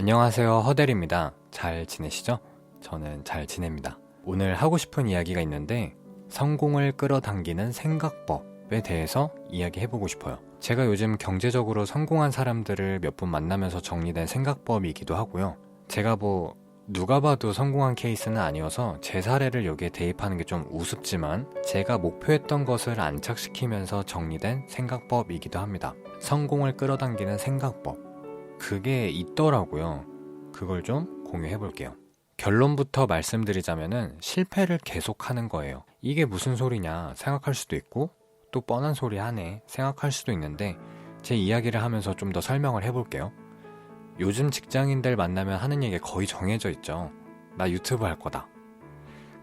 안녕하세요, 허델입니다. 잘 지내시죠? 저는 잘 지냅니다. 오늘 하고 싶은 이야기가 있는데 성공을 끌어당기는 생각법에 대해서 이야기해보고 싶어요. 제가 요즘 경제적으로 성공한 사람들을 몇 분 만나면서 정리된 생각법이기도 하고요. 제가 누가 봐도 성공한 케이스는 아니어서 제 사례를 여기에 대입하는 게 좀 우습지만 제가 목표했던 것을 안착시키면서 정리된 생각법이기도 합니다. 성공을 끌어당기는 생각법. 그게 있더라고요. 그걸 좀 공유해 볼게요. 결론부터 말씀드리자면은 실패를 계속하는 거예요. 이게 무슨 소리냐 생각할 수도 있고 또 뻔한 소리 하네 생각할 수도 있는데 제 이야기를 하면서 좀 더 설명을 해볼게요. 요즘 직장인들 만나면 하는 얘기 거의 정해져 있죠. 나 유튜브 할 거다.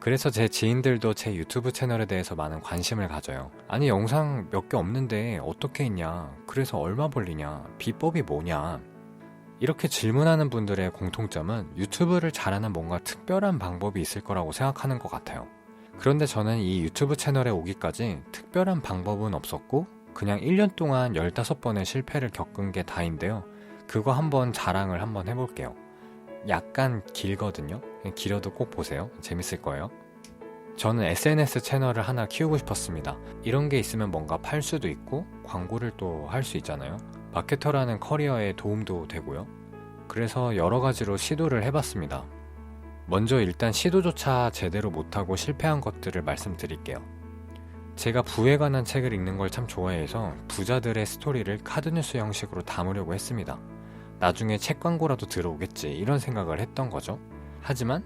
그래서 제 지인들도 제 유튜브 채널에 대해서 많은 관심을 가져요. 아니 영상 몇 개 없는데 어떻게 했냐? 그래서 얼마 벌리냐? 비법이 뭐냐? 이렇게 질문하는 분들의 공통점은 유튜브를 잘하는 뭔가 특별한 방법이 있을 거라고 생각하는 것 같아요. 그런데 저는 이 유튜브 채널에 오기까지 특별한 방법은 없었고 그냥 1년 동안 15번의 실패를 겪은 게 다인데요. 그거 한번 자랑을 한번 해볼게요. 약간 길거든요. 길어도 꼭 보세요. 재밌을 거예요. 저는 SNS 채널을 하나 키우고 싶었습니다. 이런 게 있으면 뭔가 팔 수도 있고 광고를 또 할 수 있잖아요. 마케터라는 커리어에 도움도 되고요. 그래서 여러 가지로 시도를 해봤습니다. 먼저 일단 시도조차 제대로 못하고 실패한 것들을 말씀드릴게요. 제가 부에 관한 책을 읽는 걸 참 좋아해서 부자들의 스토리를 카드뉴스 형식으로 담으려고 했습니다. 나중에 책 광고라도 들어오겠지 이런 생각을 했던 거죠. 하지만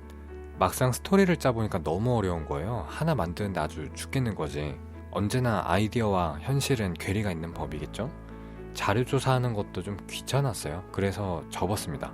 막상 스토리를 짜보니까 너무 어려운 거예요. 하나 만드는데 아주 죽겠는 거지. 언제나 아이디어와 현실은 괴리가 있는 법이겠죠? 자료조사하는 것도 좀 귀찮았어요. 그래서 접었습니다.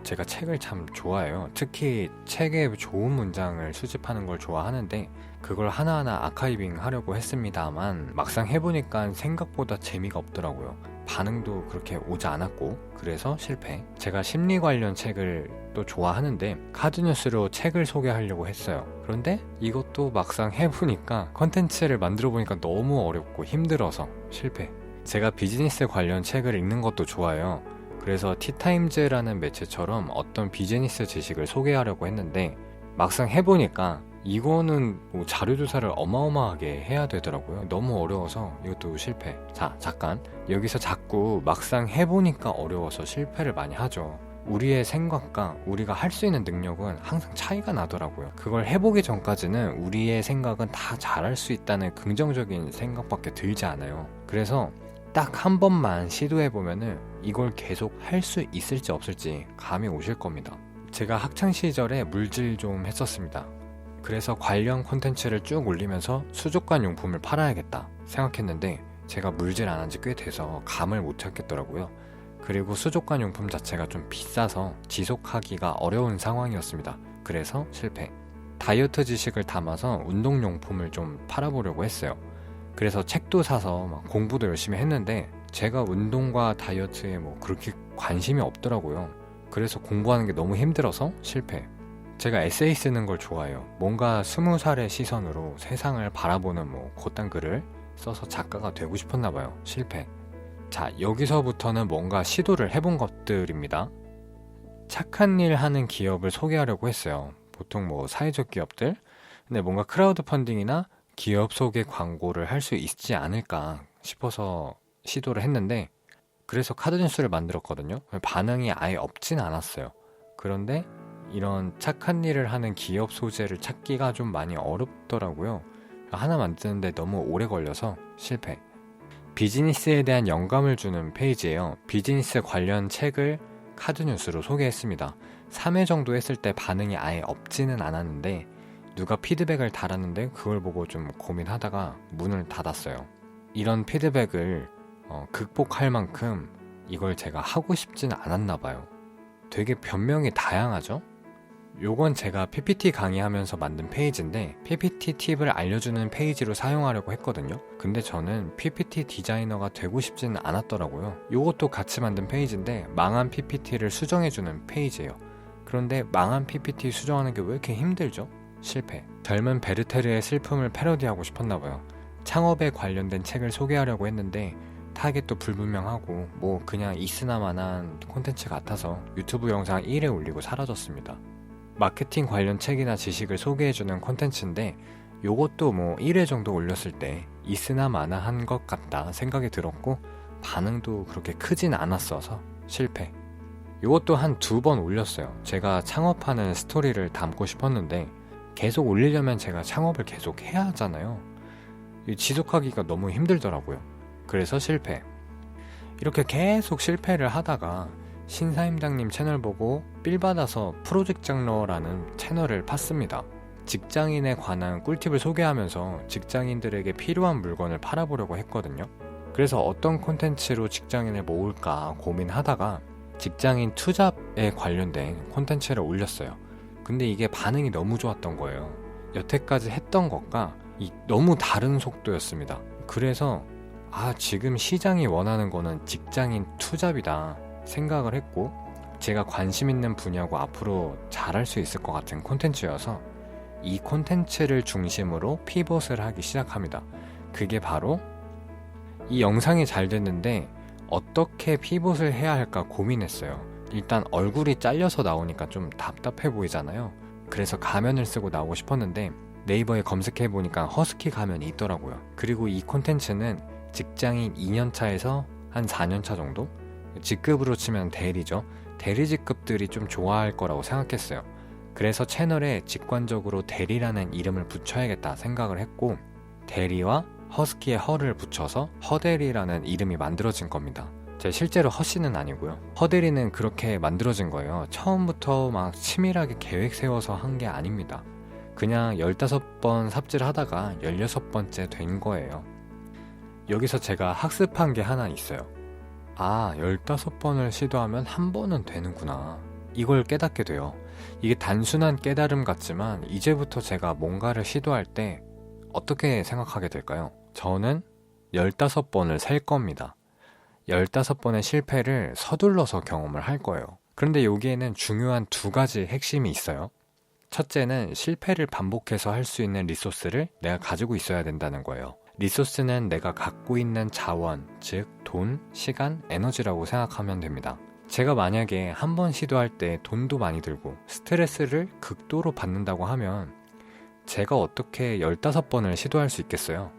제가 책을 참 좋아해요. 특히 책에 좋은 문장을 수집하는 걸 좋아하는데 그걸 하나하나 아카이빙 하려고 했습니다만 막상 해보니까 생각보다 재미가 없더라고요. 반응도 그렇게 오지 않았고 그래서 실패. 제가 심리 관련 책을 또 좋아하는데 카드뉴스로 책을 소개하려고 했어요. 그런데 이것도 막상 해보니까 컨텐츠를 만들어 보니까 너무 어렵고 힘들어서 실패. 제가 비즈니스 관련 책을 읽는 것도 좋아해요. 그래서 티타임즈라는 매체처럼 어떤 비즈니스 지식을 소개하려고 했는데 막상 해보니까 이거는 자료조사를 어마어마하게 해야 되더라고요. 너무 어려워서 이것도 실패. 자, 잠깐. 여기서 자꾸 막상 해보니까 어려워서 실패를 많이 하죠. 우리의 생각과 우리가 할 수 있는 능력은 항상 차이가 나더라고요. 그걸 해보기 전까지는 우리의 생각은 다 잘할 수 있다는 긍정적인 생각밖에 들지 않아요. 그래서 딱 한 번만 시도해보면은 이걸 계속 할 수 있을지 없을지 감이 오실 겁니다. 제가 학창시절에 물질 좀 했었습니다. 그래서 관련 콘텐츠를 쭉 올리면서 수족관 용품을 팔아야겠다 생각했는데 제가 물질 안 한 지 꽤 돼서 감을 못 찾겠더라고요. 그리고 수족관 용품 자체가 좀 비싸서 지속하기가 어려운 상황이었습니다. 그래서 실패. 다이어트 지식을 담아서 운동용품을 좀 팔아보려고 했어요. 그래서 책도 사서 막 공부도 열심히 했는데 제가 운동과 다이어트에 그렇게 관심이 없더라고요. 그래서 공부하는 게 너무 힘들어서 실패. 제가 에세이 쓰는 걸 좋아해요. 뭔가 20살의 시선으로 세상을 바라보는 그딴 글을 써서 작가가 되고 싶었나 봐요. 실패. 자, 여기서부터는 뭔가 시도를 해본 것들입니다. 착한 일 하는 기업을 소개하려고 했어요. 보통 사회적 기업들. 근데 뭔가 크라우드 펀딩이나 기업 소개 광고를 할 수 있지 않을까 싶어서 시도를 했는데 그래서 카드뉴스를 만들었거든요. 반응이 아예 없진 않았어요. 그런데 이런 착한 일을 하는 기업 소재를 찾기가 좀 많이 어렵더라고요. 하나 만드는데 너무 오래 걸려서 실패. 비즈니스에 대한 영감을 주는 페이지예요. 비즈니스 관련 책을 카드뉴스로 소개했습니다. 3회 정도 했을 때 반응이 아예 없지는 않았는데 누가 피드백을 달았는데 그걸 보고 좀 고민하다가 문을 닫았어요. 이런 피드백을 극복할 만큼 이걸 제가 하고 싶진 않았나 봐요. 되게 변명이 다양하죠? 요건 제가 PPT 강의하면서 만든 페이지인데 PPT 팁을 알려주는 페이지로 사용하려고 했거든요. 근데 저는 PPT 디자이너가 되고 싶지는 않았더라고요. 요것도 같이 만든 페이지인데 망한 PPT를 수정해주는 페이지예요. 그런데 망한 PPT 수정하는 게 왜 이렇게 힘들죠? 실패. 젊은 베르테르의 슬픔을 패러디하고 싶었나봐요. 창업에 관련된 책을 소개하려고 했는데 타겟도 불분명하고 뭐 그냥 있으나마나한 콘텐츠 같아서 유튜브 영상 1회 올리고 사라졌습니다. 마케팅 관련 책이나 지식을 소개해주는 콘텐츠인데 요것도 뭐 1회 정도 올렸을 때 있으나마나한 것 같다 생각이 들었고 반응도 그렇게 크진 않았어서 실패. 요것도 한 2번 올렸어요. 제가 창업하는 스토리를 담고 싶었는데 계속 올리려면 제가 창업을 계속 해야 하잖아요. 지속하기가 너무 힘들더라고요. 그래서 실패. 이렇게 계속 실패를 하다가 신사임당님 채널 보고 삘 받아서 프로직장러라는 채널을 팠습니다. 직장인에 관한 꿀팁을 소개하면서 직장인들에게 필요한 물건을 팔아보려고 했거든요. 그래서 어떤 콘텐츠로 직장인을 모을까 고민하다가 직장인 투잡에 관련된 콘텐츠를 올렸어요. 근데 이게 반응이 너무 좋았던 거예요. 여태까지 했던 것과 너무 다른 속도였습니다. 그래서 지금 시장이 원하는 거는 직장인 투잡이다 생각을 했고 제가 관심 있는 분야고 앞으로 잘할 수 있을 것 같은 콘텐츠여서 이 콘텐츠를 중심으로 피벗을 하기 시작합니다. 그게 바로 이 영상이 잘 됐는데 어떻게 피벗을 해야 할까 고민했어요. 일단 얼굴이 잘려서 나오니까 좀 답답해 보이잖아요. 그래서 가면을 쓰고 나오고 싶었는데 네이버에 검색해보니까 허스키 가면이 있더라고요. 그리고 이 콘텐츠는 직장인 2년차에서 한 4년차 정도? 직급으로 치면 대리죠. 대리 직급들이 좀 좋아할 거라고 생각했어요. 그래서 채널에 직관적으로 대리라는 이름을 붙여야겠다 생각을 했고 대리와 허스키의 허를 붙여서 허대리라는 이름이 만들어진 겁니다. 제 실제로 허씨는 아니고요. 허대리는 그렇게 만들어진 거예요. 처음부터 막 치밀하게 계획 세워서 한 게 아닙니다. 그냥 15번 삽질을 하다가 16번째 된 거예요. 여기서 제가 학습한 게 하나 있어요. 15번을 시도하면 한 번은 되는구나. 이걸 깨닫게 돼요. 이게 단순한 깨달음 같지만 이제부터 제가 뭔가를 시도할 때 어떻게 생각하게 될까요? 저는 15번을 셀 겁니다. 15번의 실패를 서둘러서 경험을 할 거예요. 그런데 여기에는 중요한 2가지 핵심이 있어요. 첫째는 실패를 반복해서 할 수 있는 리소스를 내가 가지고 있어야 된다는 거예요. 리소스는 내가 갖고 있는 자원, 즉 돈, 시간, 에너지라고 생각하면 됩니다. 제가 만약에 한 번 시도할 때 돈도 많이 들고 스트레스를 극도로 받는다고 하면 제가 어떻게 15번을 시도할 수 있겠어요?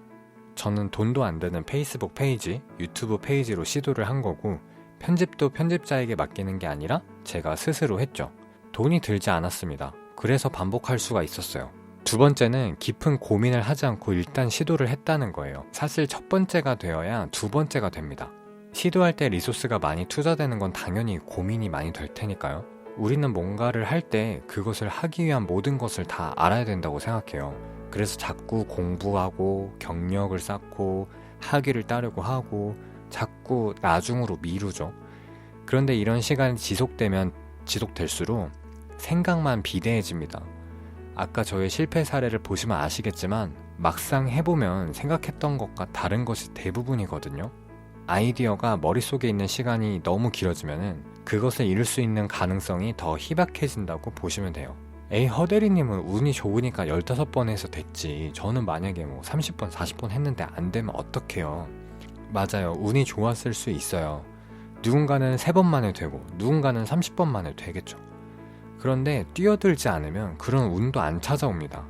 저는 돈도 안 드는 페이스북 페이지, 유튜브 페이지로 시도를 한 거고 편집도 편집자에게 맡기는 게 아니라 제가 스스로 했죠. 돈이 들지 않았습니다. 그래서 반복할 수가 있었어요. 2번째는 깊은 고민을 하지 않고 일단 시도를 했다는 거예요. 사실 첫 번째가 되어야 2번째가 됩니다. 시도할 때 리소스가 많이 투자되는 건 당연히 고민이 많이 될 테니까요. 우리는 뭔가를 할 때 그것을 하기 위한 모든 것을 다 알아야 된다고 생각해요. 그래서 자꾸 공부하고 경력을 쌓고 학위를 따려고 하고 자꾸 나중으로 미루죠. 그런데 이런 시간이 지속될수록 생각만 비대해집니다. 아까 저의 실패 사례를 보시면 아시겠지만 막상 해보면 생각했던 것과 다른 것이 대부분이거든요. 아이디어가 머릿속에 있는 시간이 너무 길어지면 그것을 이룰 수 있는 가능성이 더 희박해진다고 보시면 돼요. 허대리님은 운이 좋으니까 15번 해서 됐지. 저는 만약에 30번, 40번 했는데 안 되면 어떡해요? 맞아요. 운이 좋았을 수 있어요. 누군가는 3번 만에 되고 누군가는 30번 만에 되겠죠. 그런데 뛰어들지 않으면 그런 운도 안 찾아옵니다.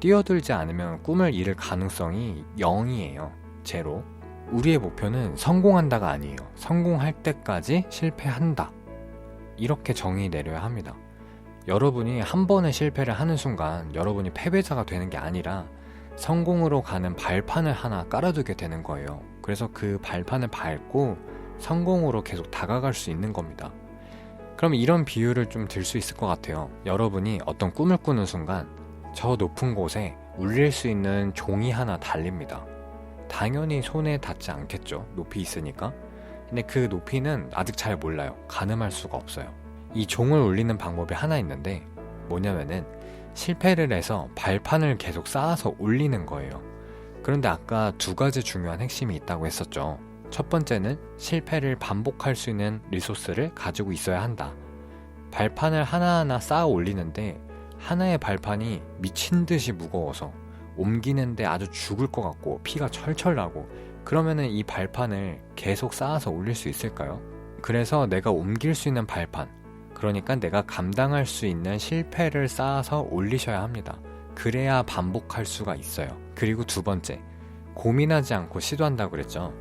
뛰어들지 않으면 꿈을 이룰 가능성이 0이에요. 제로. 우리의 목표는 성공한다가 아니에요. 성공할 때까지 실패한다. 이렇게 정의 내려야 합니다. 여러분이 한 번의 실패를 하는 순간 여러분이 패배자가 되는 게 아니라 성공으로 가는 발판을 하나 깔아두게 되는 거예요. 그래서 그 발판을 밟고 성공으로 계속 다가갈 수 있는 겁니다. 그럼 이런 비유를 좀 들 수 있을 것 같아요. 여러분이 어떤 꿈을 꾸는 순간 저 높은 곳에 울릴 수 있는 종이 하나 달립니다. 당연히 손에 닿지 않겠죠. 높이 있으니까. 근데 그 높이는 아직 잘 몰라요. 가늠할 수가 없어요. 이 종을 울리는 방법이 하나 있는데 뭐냐면은 실패를 해서 발판을 계속 쌓아서 올리는 거예요. 그런데 아까 2가지 중요한 핵심이 있다고 했었죠. 첫 번째는 실패를 반복할 수 있는 리소스를 가지고 있어야 한다. 발판을 하나하나 쌓아 올리는데 하나의 발판이 미친 듯이 무거워서 옮기는데 아주 죽을 것 같고 피가 철철 나고 그러면은 이 발판을 계속 쌓아서 올릴 수 있을까요? 그래서 내가 옮길 수 있는 발판, 그러니까 내가 감당할 수 있는 실패를 쌓아서 올리셔야 합니다. 그래야 반복할 수가 있어요. 그리고 두 번째, 고민하지 않고 시도한다고 그랬죠.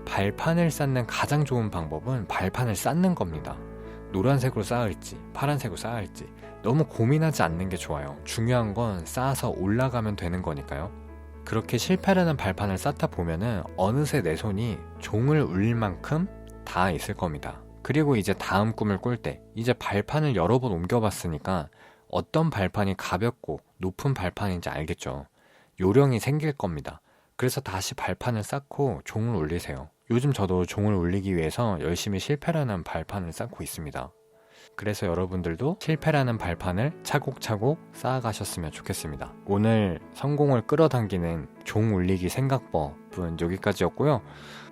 발판을 쌓는 가장 좋은 방법은 발판을 쌓는 겁니다. 노란색으로 쌓을지 파란색으로 쌓을지 너무 고민하지 않는 게 좋아요. 중요한 건 쌓아서 올라가면 되는 거니까요. 그렇게 실패라는 발판을 쌓다 보면은 어느새 내 손이 종을 울릴 만큼 다 있을 겁니다. 그리고 이제 다음 꿈을 꿀 때 이제 발판을 여러 번 옮겨봤으니까 어떤 발판이 가볍고 높은 발판인지 알겠죠. 요령이 생길 겁니다. 그래서 다시 발판을 쌓고 종을 올리세요. 요즘 저도 종을 올리기 위해서 열심히 실패라는 발판을 쌓고 있습니다. 그래서 여러분들도 실패라는 발판을 차곡차곡 쌓아가셨으면 좋겠습니다. 오늘 성공을 끌어당기는 종 올리기 생각법은 여기까지였고요.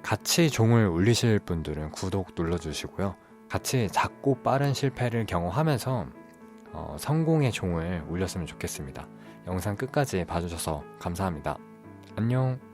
같이 종을 올리실 분들은 구독 눌러주시고요. 같이 작고 빠른 실패를 경험하면서 성공의 종을 올렸으면 좋겠습니다. 영상 끝까지 봐주셔서 감사합니다. 안녕.